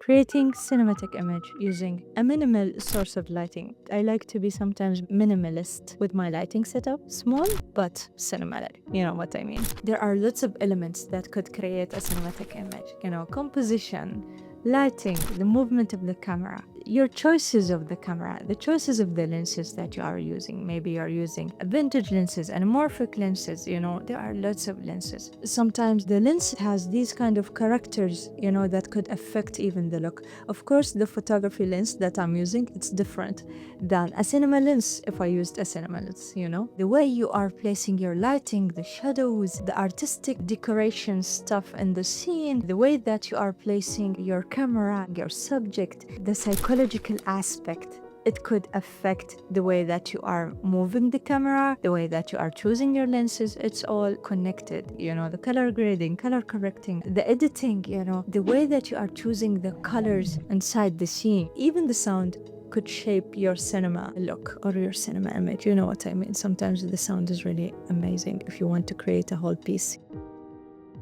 Creating cinematic image using a minimal source of lighting. I like to be sometimes minimalist with my lighting setup. Small, but cinematic. You know what I mean? There are lots of elements that could create a cinematic image. Composition, lighting, the movement of the camera, your choices of the camera, the choices of the lenses that you are using. Maybe you're using vintage lenses, anamorphic lenses, there are lots of lenses. Sometimes the lens has these kind of characters, that could affect even the look. Of course, the photography lens that I'm using, it's different than a cinema lens if I used a cinema lens, The way you are placing your lighting, the shadows, the artistic decoration stuff in the scene, the way that you are placing your camera, your subject, the psychological aspect. It could affect the way that you are moving the camera, the way that you are choosing your lenses. It's all connected, the color grading, color correcting, the editing, the way that you are choosing the colors inside the scene. Even the sound could shape your cinema look or your cinema image. You know what I mean? Sometimes the sound is really amazing if you want to create a whole piece.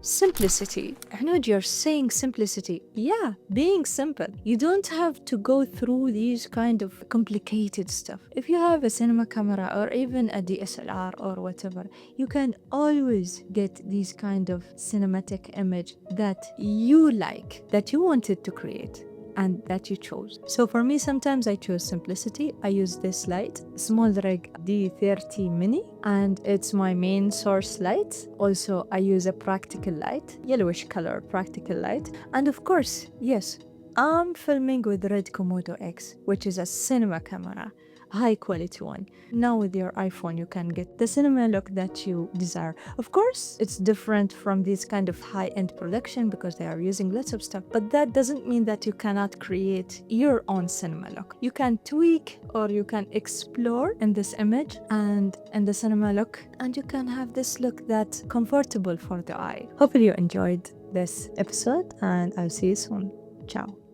Simplicity. Hanud, you're saying simplicity. Yeah, being simple. You don't have to go through these kind of complicated stuff. If you have a cinema camera or even a DSLR or whatever, you can always get these kind of cinematic image that you like, that you wanted to create, and that you chose. So for me, sometimes I choose simplicity. I use this light, small rig D30 mini, and it's my main source light. Also, I use a practical light, yellowish color practical light. And of course, yes, I'm filming with Red Komodo X, which is a cinema camera, high quality one. Now with your iPhone, you can get the cinema look that you desire. Of course, it's different from this kind of high-end production because they are using lots of stuff, but that doesn't mean that you cannot create your own cinema look. You can tweak or you can explore in this image and in the cinema look, and you can have this look that's comfortable for the eye. Hopefully you enjoyed this episode, and I'll see you soon. Ciao.